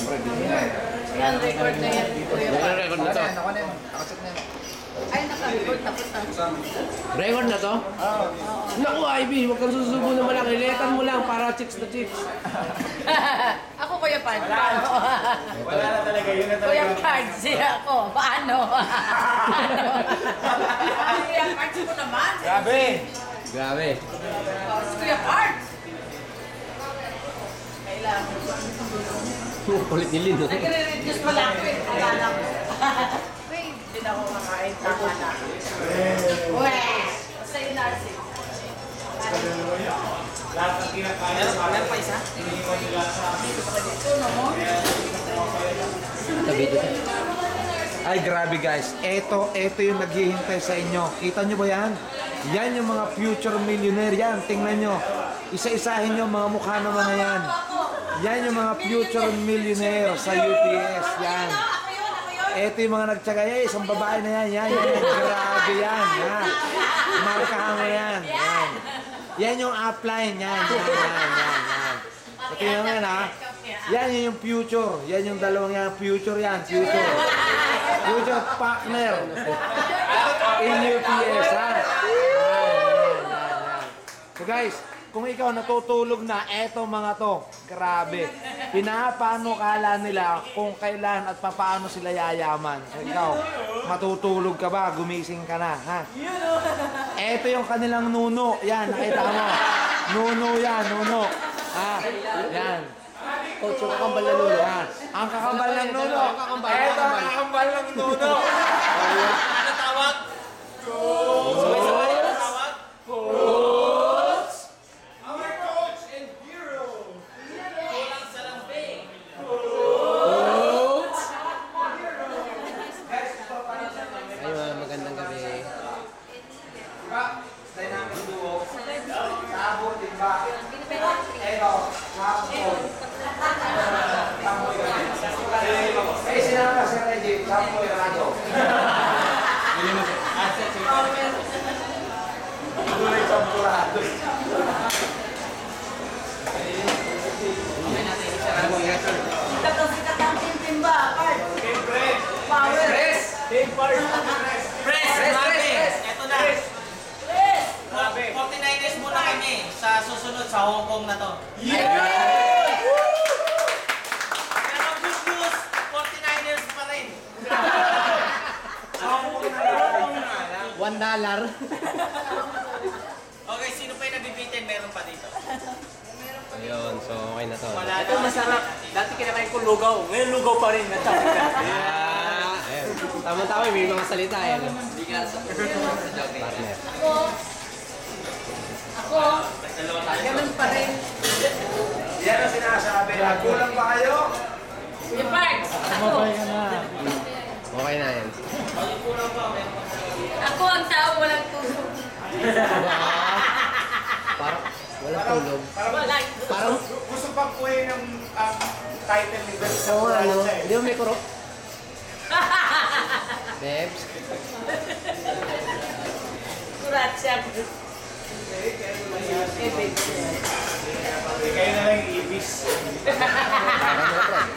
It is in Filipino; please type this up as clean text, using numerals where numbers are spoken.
Yan, record na yan. Record na to. Ako na yun. Nakacheck na yun. Ay, naka-record. Tapos na. Record na to? Oo. Naku, Ivy, huwag kang susubo naman lang. Iletan mo lang para chicks na chicks. Ako, Kuya Pard. Wala na talaga. Yun na talaga. Kuya Pard, siya ako. Paano? Kuya Pard, ko naman. Grabe. Grabe. Kuya Pard. Kailangan. Kulit ni Lin. Nagre-reduce pa lang ko eh. Akala ko. Wait, hindi na ako makain. Tama na. Wait. Sa'yo, Narcy. Lahat ng kinakain. Meron pa isa? Ito na mo? Tabi dito. Ay, grabe guys. Ito yung naghihintay sa inyo. Kita nyo ba yan? Yan yung mga future millionaire yan. Tingnan nyo. Isa-isahin nyo mga mukha ng mga yan. Yan yung mga future millionaire sa UPS. Yan. Ito yung mga nagtsaga. Isang babae na yan. Yan. Grabe yan. Yan. Markahan mo yan. Yan. Yan yung upline. Yan. Ito yung yan ha. Yan yung future. Yan yung dalawang yan. Future yan. Future. Future partner. In UPS ha. So guys, kung ikaw natutulog na, eto mga to, grabe. Paano kala nila kung kailan at paano sila yayaman. So ikaw, matutulog ka ba? Gumising ka na, ha? Eto yung kanilang nuno. Yan, nakita mo. Nuno yan, nuno. Ha? Yan. Coach, yung kakambal na nuno. Yan. Ang kakambal ng nuno. Eto ang kakambal ng nuno. Ano tawag? Ayun, magandang gabi. Dynamic duo. Tabo, timba. Eto, sample. Eh, sinama si Reggie, sample yung radyo. Tuloy sampurado. Tapos sikat ang timba, Pard. Power. Press! Ito na. Yes. 49ers muna kami sa susunod sa Hong Kong na to. Pero good news, 49ers pa rin. Sa Hong Kong na lang. $1. Okay, sino pa yung nabibitin? Meron pa dito. Ayun, so okay na to. Wala Ito na. masarap. Dati kinakain ko lugaw. Ngayon lugaw pa rin. Ayun. Tama-tama, may mga salita eh. Hindi ka sa Partner. Ako, ganun pa rin. Yan ang sinasabi. Kulang pa kayo? Kuya Pard. Okay na yan. Ako ang tao walang tulog. Parang walang tulog. Walang tulog. Parang, Gusto pang kuhin ng title ni Beth sa oo ano, Kuranza eh. hindi mo may kuro. Bebs. Kurat siya. Kayo na lang ibis. Parang mo, Fred.